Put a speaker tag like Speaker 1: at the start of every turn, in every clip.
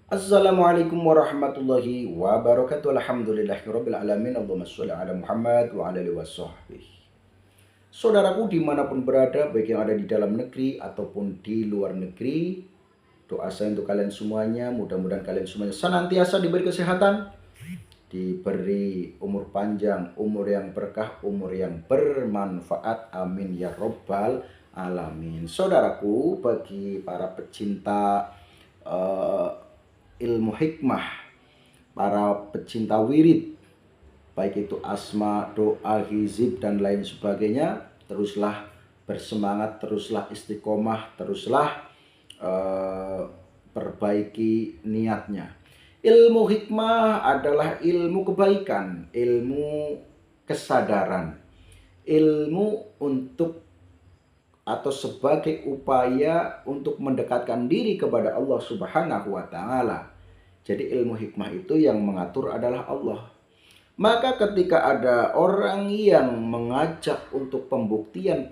Speaker 1: Assalamualaikum warahmatullahi wabarakatuh. Alhamdulillahirabbil alamin. Allahumma sholli ala Muhammad wa ala alihi washabbihi. Saudaraku dimanapun berada, baik yang ada di dalam negeri ataupun di luar negeri, doa saya untuk kalian semuanya, mudah-mudahan kalian semuanya senantiasa diberi kesehatan, diberi umur panjang, umur yang berkah, umur yang bermanfaat. Amin ya robbal alamin. Saudaraku, bagi para pecinta ilmu hikmah, para pecinta wirid, baik itu asma, doa, hizib, dan lain sebagainya, teruslah bersemangat, teruslah istiqomah, teruslah perbaiki niatnya. Ilmu hikmah adalah ilmu kebaikan, ilmu kesadaran, ilmu untuk atau sebagai upaya untuk mendekatkan diri kepada Allah Subhanahu wa taala. Jadi ilmu hikmah itu yang mengatur adalah Allah. Maka ketika ada orang yang mengajak untuk pembuktian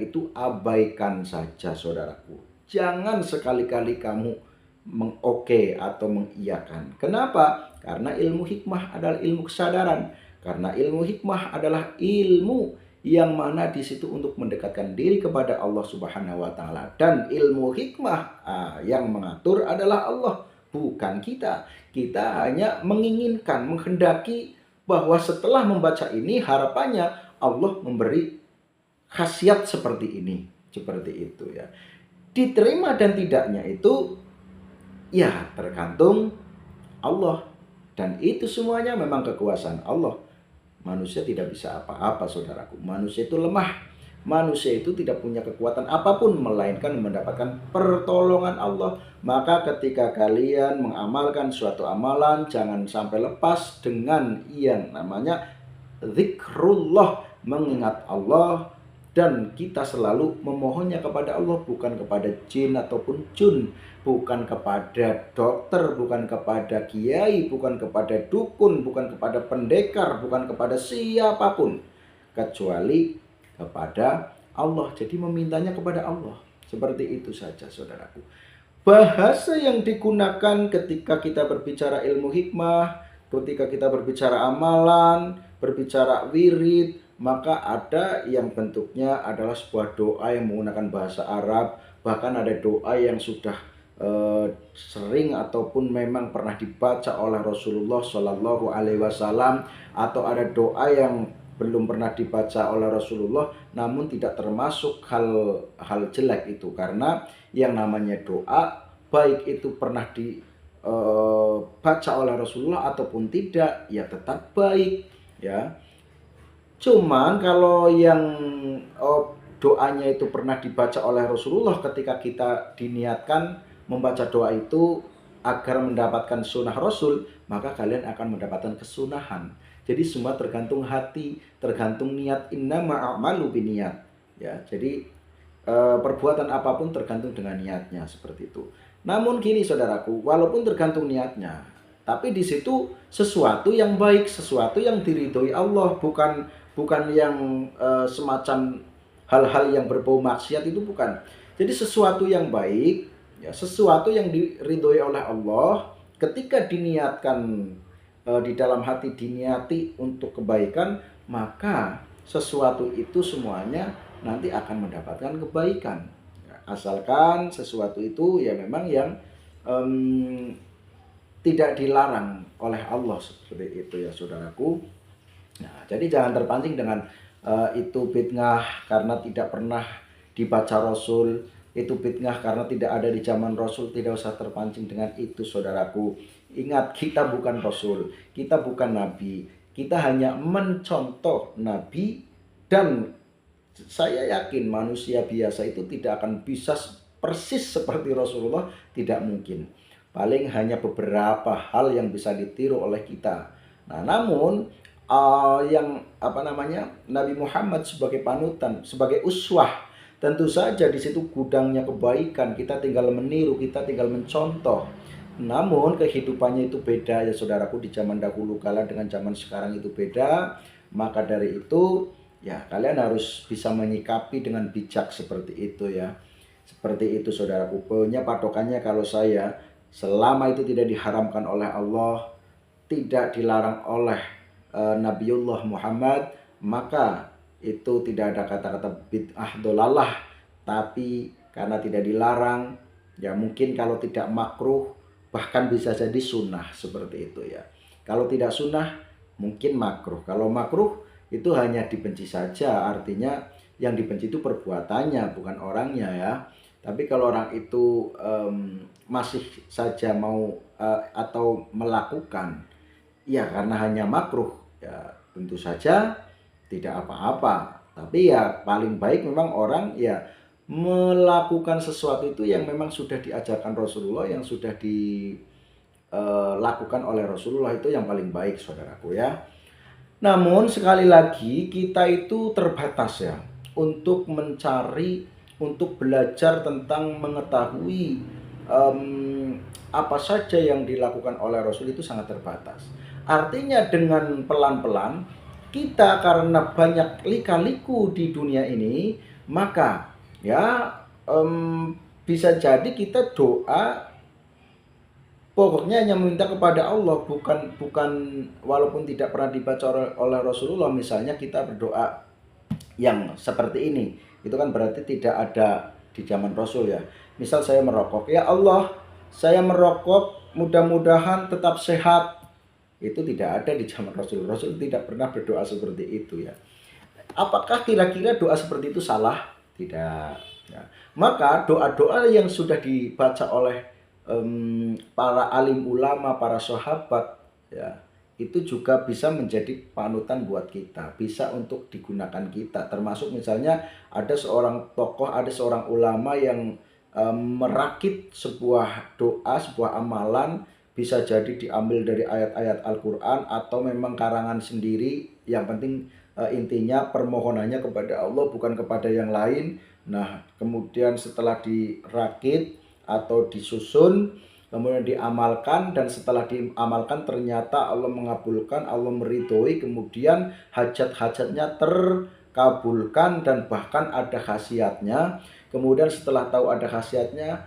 Speaker 1: itu, abaikan saja saudaraku. Jangan sekali-kali kamu mengoke atau mengiyakan. Kenapa? Karena ilmu hikmah adalah ilmu kesadaran. Karena ilmu hikmah adalah ilmu yang mana di situ untuk mendekatkan diri kepada Allah Subhanahu wa taala, dan ilmu hikmah yang mengatur adalah Allah, bukan kita. Kita hanya menginginkan, menghendaki bahwa setelah membaca ini harapannya Allah memberi khasiat seperti ini, seperti itu ya. Diterima dan tidaknya itu ya tergantung Allah, dan itu semuanya memang kekuasaan Allah. Manusia tidak bisa apa-apa saudaraku. Manusia itu lemah. Manusia itu tidak punya kekuatan apapun melainkan mendapatkan pertolongan Allah. Maka ketika kalian mengamalkan suatu amalan, jangan sampai lepas dengan yang namanya zikrullah, mengingat Allah. Dan kita selalu memohonnya kepada Allah, bukan kepada jin ataupun jun, bukan kepada dokter, bukan kepada kiai, bukan kepada dukun, bukan kepada pendekar, bukan kepada siapapun, kecuali kepada Allah. Jadi memintanya kepada Allah. Seperti itu saja saudaraku. Bahasa yang digunakan ketika kita berbicara ilmu hikmah, ketika kita berbicara amalan, berbicara wirid, maka ada yang bentuknya adalah sebuah doa yang menggunakan bahasa Arab. Bahkan ada doa yang sudah sering ataupun memang pernah dibaca oleh Rasulullah Shallallahu Alaihi Wasallam, atau ada doa yang belum pernah dibaca oleh Rasulullah namun tidak termasuk hal jelek itu, karena yang namanya doa baik itu pernah dibaca oleh Rasulullah ataupun tidak ya tetap baik ya. Cuman kalau yang doanya itu pernah dibaca oleh Rasulullah, ketika kita diniatkan membaca doa itu agar mendapatkan sunnah Rasul, maka kalian akan mendapatkan kesunahan. Jadi semua tergantung hati, tergantung niat. Innama a'malu biniyat. Ya, jadi perbuatan apapun tergantung dengan niatnya, seperti itu. Namun gini saudaraku, walaupun tergantung niatnya, tapi di situ sesuatu yang baik, sesuatu yang diridhoi Allah, bukan yang semacam hal-hal yang berbau maksiat, itu bukan. Jadi sesuatu yang baik, ya, sesuatu yang diridhoi oleh Allah, ketika diniatkan di dalam hati, diniati untuk kebaikan, maka sesuatu itu semuanya nanti akan mendapatkan kebaikan. Asalkan sesuatu itu ya memang yang tidak dilarang oleh Allah, seperti itu ya saudaraku. Nah, jadi jangan terpancing dengan itu fitnah karena tidak pernah dibaca Rasul, itu fitnah karena tidak ada di zaman Rasul. Tidak usah terpancing dengan itu saudaraku. Ingat, kita bukan Rasul, kita bukan Nabi, kita hanya mencontoh Nabi. Dan saya yakin manusia biasa itu tidak akan bisa persis seperti Rasulullah, tidak mungkin. Paling hanya beberapa hal yang bisa ditiru oleh kita. Nah, namun yang Nabi Muhammad sebagai panutan, sebagai uswah, tentu saja di situ gudangnya kebaikan. Kita tinggal meniru, kita tinggal mencontoh. Namun kehidupannya itu beda ya saudaraku, di zaman dahulu kala dengan zaman sekarang itu beda. Maka dari itu ya kalian harus bisa menyikapi dengan bijak seperti itu ya. Seperti itu saudaraku. Pokoknya patokannya kalau saya selama itu tidak diharamkan oleh Allah, tidak dilarang oleh Nabiullah Muhammad, maka itu tidak ada kata-kata bid'ah dolalah. Tapi karena tidak dilarang, ya mungkin kalau tidak makruh, bahkan bisa jadi sunnah seperti itu ya. Kalau tidak sunnah, mungkin makruh. Kalau makruh itu hanya dibenci saja, artinya yang dibenci itu perbuatannya, bukan orangnya ya. Tapi kalau orang itu masih saja mau atau melakukan, ya karena hanya makruh, ya tentu saja tidak apa-apa. Tapi ya paling baik memang orang ya melakukan sesuatu itu yang memang sudah diajarkan Rasulullah, yang sudah dilakukan oleh Rasulullah, itu yang paling baik saudaraku ya. Namun sekali lagi kita itu terbatas ya untuk mencari, untuk belajar tentang mengetahui apa saja yang dilakukan oleh Rasul, itu sangat terbatas. Artinya dengan pelan-pelan kita, karena banyak lika-liku di dunia ini, maka ya bisa jadi kita doa pokoknya hanya meminta kepada Allah, bukan walaupun tidak pernah dibaca oleh Rasulullah. Misalnya kita berdoa yang seperti ini, itu kan berarti tidak ada di zaman Rasul ya. Misal saya merokok, ya Allah saya merokok, mudah-mudahan tetap sehat. Itu tidak ada di zaman Rasul. Rasul tidak pernah berdoa seperti itu ya. Apakah kira-kira doa seperti itu salah? Tidak ya. Maka doa-doa yang sudah dibaca oleh para alim ulama, para sahabat ya, itu juga bisa menjadi panutan buat kita, bisa untuk digunakan kita. Termasuk misalnya ada seorang tokoh, ada seorang ulama yang merakit sebuah doa, sebuah amalan, bisa jadi diambil dari ayat-ayat Al-Quran atau memang karangan sendiri. Yang penting intinya permohonannya kepada Allah, bukan kepada yang lain. Nah kemudian setelah dirakit atau disusun, kemudian diamalkan, dan setelah diamalkan ternyata Allah mengabulkan, Allah meridhoi, kemudian hajat-hajatnya terkabulkan dan bahkan ada khasiatnya. Kemudian setelah tahu ada khasiatnya,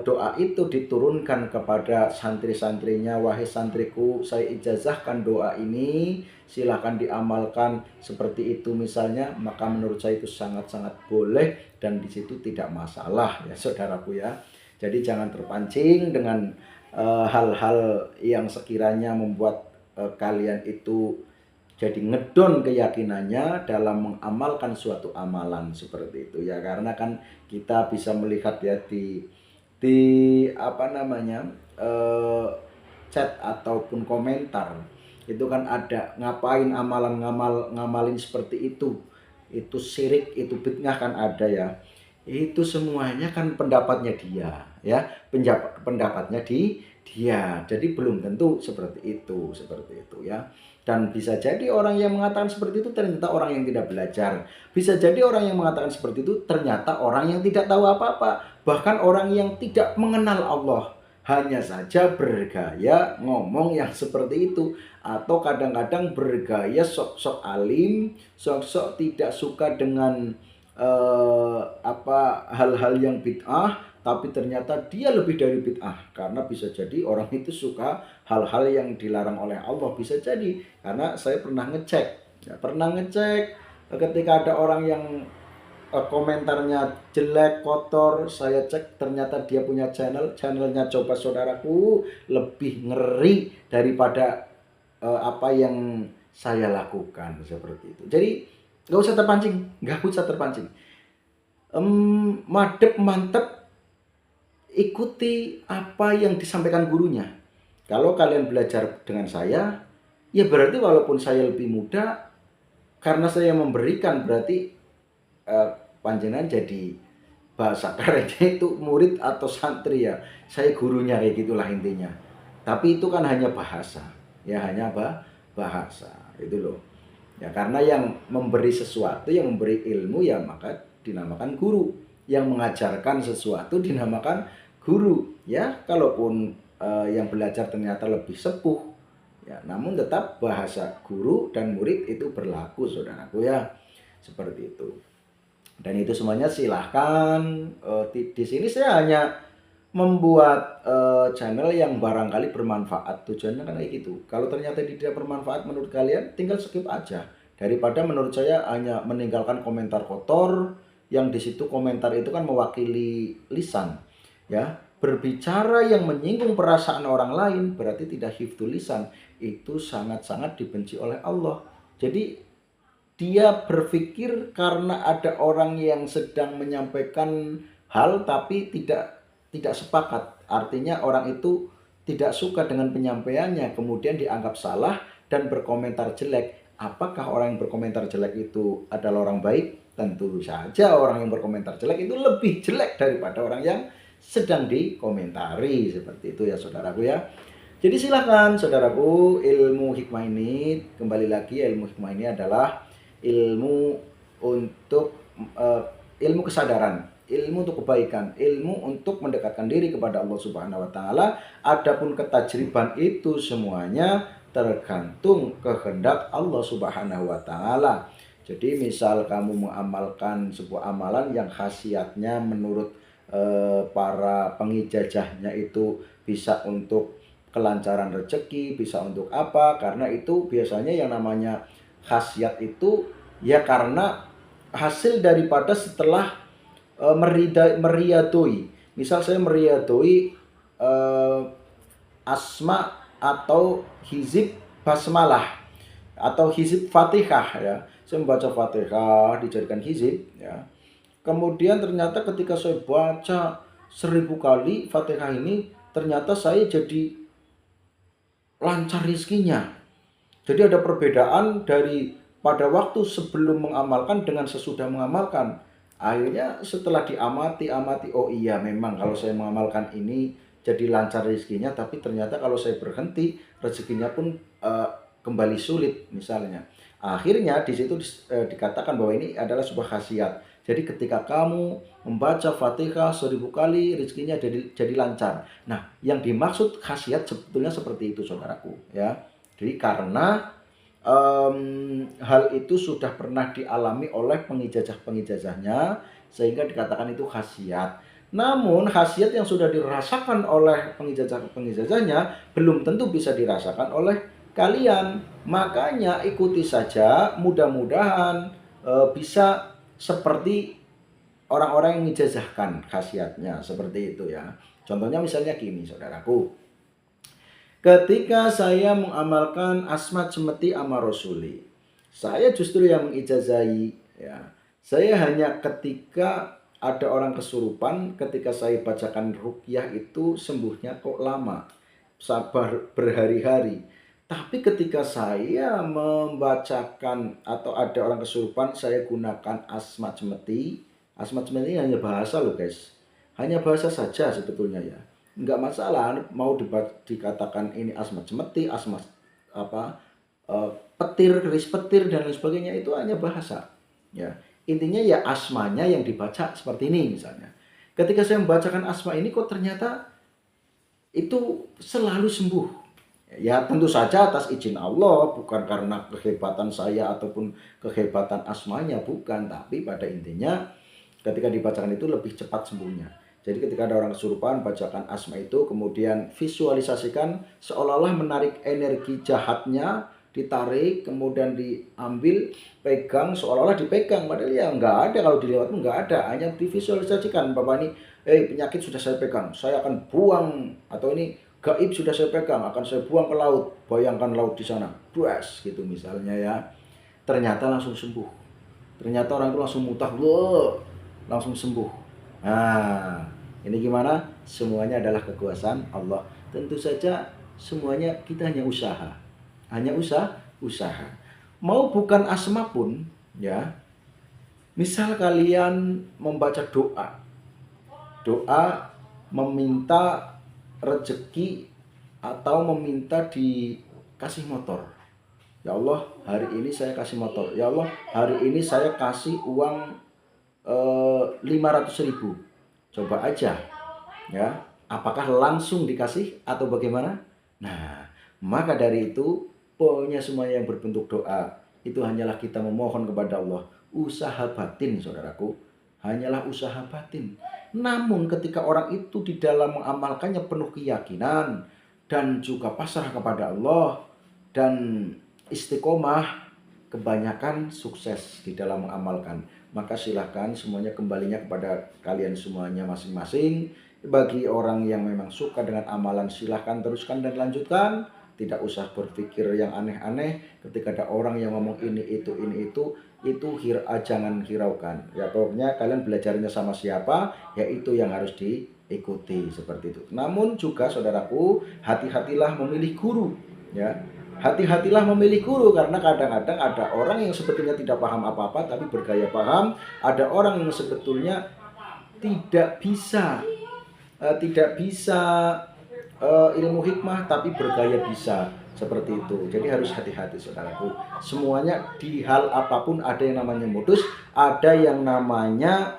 Speaker 1: doa itu diturunkan kepada santri-santrinya, wahai santriku, saya ijazahkan doa ini, silahkan diamalkan seperti itu misalnya. Maka menurut saya itu sangat-sangat boleh dan di situ tidak masalah ya saudaraku ya. Jadi jangan terpancing dengan hal-hal yang sekiranya membuat kalian itu jadi ngedon keyakinannya dalam mengamalkan suatu amalan seperti itu ya. Karena kan kita bisa melihat ya di apa namanya chat ataupun komentar itu kan ada, ngapain ngamalin seperti itu syirik, itu bid'ah, kan ada ya. Itu semuanya kan pendapatnya dia ya, pendapatnya dia, jadi belum tentu seperti itu ya. Dan bisa jadi orang yang mengatakan seperti itu ternyata orang yang tidak belajar, bisa jadi orang yang mengatakan seperti itu ternyata orang yang tidak tahu apa-apa, bahkan orang yang tidak mengenal Allah, hanya saja bergaya ngomong yang seperti itu, atau kadang-kadang bergaya sok-sok alim, sok-sok tidak suka dengan hal-hal yang bid'ah, tapi ternyata dia lebih dari bid'ah. Karena bisa jadi orang itu suka hal-hal yang dilarang oleh Allah, bisa jadi. Karena saya pernah ngecek ketika ada orang yang komentarnya jelek, kotor, saya cek ternyata dia punya channelnya, coba saudaraku, lebih ngeri daripada apa yang saya lakukan seperti itu. Jadi nggak usah terpancing. Mantep ikuti apa yang disampaikan gurunya. Kalau kalian belajar dengan saya, ya berarti walaupun saya lebih muda, karena saya memberikan, berarti panjenengan jadi bahasa kerennya itu murid atau santri ya. Saya gurunya, kayak gitulah intinya. Tapi itu kan hanya bahasa, ya hanya bahasa itu loh. Ya karena yang memberi sesuatu, yang memberi ilmu ya maka dinamakan guru. Yang mengajarkan sesuatu dinamakan guru. Ya kalaupun yang belajar ternyata lebih sepuh, ya namun tetap bahasa guru dan murid itu berlaku saudaraku ya. Seperti itu. Dan itu semuanya silahkan. Di sini saya hanya membuat channel yang barangkali bermanfaat. Tujuannya kan kayak gitu. Kalau ternyata tidak bermanfaat menurut kalian, tinggal skip aja. Daripada menurut saya hanya meninggalkan komentar kotor, yang di situ komentar itu kan mewakili lisan, ya. Berbicara yang menyinggung perasaan orang lain berarti tidak hifdzul lisan. Itu sangat-sangat dibenci oleh Allah. Jadi dia berpikir karena ada orang yang sedang menyampaikan hal tapi tidak sepakat. Artinya orang itu tidak suka dengan penyampaiannya, kemudian dianggap salah dan berkomentar jelek. Apakah orang yang berkomentar jelek itu adalah orang baik? Tentu saja orang yang berkomentar jelek itu lebih jelek daripada orang yang sedang dikomentari. Seperti itu ya saudaraku ya. Jadi silakan saudaraku, ilmu hikmah ini, kembali lagi, ilmu hikmah ini adalah ilmu untuk ilmu kesadaran, ilmu untuk kebaikan, ilmu untuk mendekatkan diri kepada Allah Subhanahu wa taala. Adapun ketajriban itu semuanya tergantung kehendak Allah Subhanahu wa taala. Jadi misal kamu mengamalkan sebuah amalan yang khasiatnya menurut para pengijazahnya itu bisa untuk kelancaran rezeki, bisa untuk apa? Karena itu biasanya yang namanya khasiat itu ya karena hasil daripada setelah meriadoi. Misal saya meriadoi asma atau hizib basmalah atau hizib fatihah ya. Saya membaca fatihah dijadikan hizib ya. Kemudian ternyata ketika saya baca 1000 kali fatihah ini, ternyata saya jadi lancar rizkinya. Jadi ada perbedaan dari pada waktu sebelum mengamalkan dengan sesudah mengamalkan. Akhirnya setelah diamati, oh iya memang kalau saya mengamalkan ini jadi lancar rezekinya, tapi ternyata kalau saya berhenti rezekinya pun kembali sulit misalnya. Akhirnya di situ dikatakan bahwa ini adalah sebuah khasiat. Jadi ketika kamu membaca Fatihah 1000 kali rezekinya jadi lancar. Nah, yang dimaksud khasiat sebetulnya seperti itu saudaraku ya. Jadi karena hal itu sudah pernah dialami oleh pengijazah-pengijazahnya sehingga dikatakan itu khasiat. Namun khasiat yang sudah dirasakan oleh pengijazah-pengijazahnya belum tentu bisa dirasakan oleh kalian. Makanya ikuti saja, mudah-mudahan bisa seperti orang-orang yang mengijazahkan khasiatnya, seperti itu ya. Contohnya misalnya gini saudaraku. Ketika saya mengamalkan asma cemeti amar rasuli, saya justru yang mengijazahi ya. Saya hanya ketika ada orang kesurupan, ketika saya bacakan ruqyah itu sembuhnya kok lama, sabar berhari-hari. Tapi ketika saya membacakan atau ada orang kesurupan, saya gunakan asma cemeti. Asma cemeti hanya bahasa loh guys, hanya bahasa saja sebetulnya ya. Enggak masalah mau dikatakan ini asma cemeti, asma apa petir, keris petir dan lain sebagainya, itu hanya bahasa ya. Intinya ya asmanya yang dibaca seperti ini misalnya. Ketika saya membacakan asma ini kok ternyata itu selalu sembuh. Ya tentu saja atas izin Allah, bukan karena kehebatan saya ataupun kehebatan asmanya, bukan, tapi pada intinya ketika dibacakan itu lebih cepat sembuhnya. Jadi ketika ada orang kesurupan, bacakan asma itu, kemudian visualisasikan seolah-olah menarik energi jahatnya, ditarik, kemudian diambil, pegang, seolah-olah dipegang. Padahal ya nggak ada, kalau dilihat pun nggak ada. Hanya divisualisasikan, Bapak ini, penyakit sudah saya pegang, saya akan buang, atau ini gaib sudah saya pegang, akan saya buang ke laut. Bayangkan laut di sana, bras gitu misalnya ya. Ternyata langsung sembuh. Ternyata orang itu langsung mutah, langsung sembuh. Nah, ini gimana? Semuanya adalah kekuasaan Allah. Tentu saja semuanya kita hanya usaha. Hanya usaha. Mau bukan asma pun ya. Misal kalian membaca doa. Doa meminta rezeki atau meminta dikasih motor. Ya Allah, hari ini saya kasih motor. Ya Allah, hari ini saya kasih uang 500.000. Coba aja ya, apakah langsung dikasih atau bagaimana? Nah, maka dari itu pokoknya semuanya yang berbentuk doa itu hanyalah kita memohon kepada Allah. Usaha batin saudaraku, hanyalah usaha batin. Namun ketika orang itu di dalam mengamalkannya penuh keyakinan dan juga pasrah kepada Allah dan istiqomah, kebanyakan sukses di dalam mengamalkan. Maka silahkan semuanya kembalinya kepada kalian semuanya masing-masing. Bagi orang yang memang suka dengan amalan, silahkan teruskan dan lanjutkan. Tidak usah berpikir yang aneh-aneh. Ketika ada orang yang ngomong ini itu jangan hiraukan. Ya pokoknya kalian belajarnya sama siapa, ya itu yang harus diikuti seperti itu. Namun juga saudaraku, hati-hatilah memilih guru, ya. Hati-hatilah memilih guru, karena kadang-kadang ada orang yang sebetulnya tidak paham apa-apa tapi bergaya paham, ada orang yang sebetulnya tidak bisa ilmu hikmah tapi bergaya bisa, seperti itu. Jadi harus hati-hati saudaraku. Semuanya di hal apapun ada yang namanya modus, ada yang namanya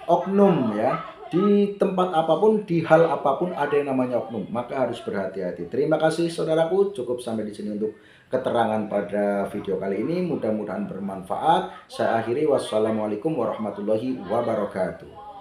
Speaker 1: oknum, ya. Di tempat apapun, di hal apapun ada yang namanya oknum, maka harus berhati-hati. Terima kasih saudaraku, cukup sampai di sini untuk keterangan pada video kali ini. Mudah-mudahan bermanfaat. Saya akhiri, wassalamualaikum warahmatullahi wabarakatuh.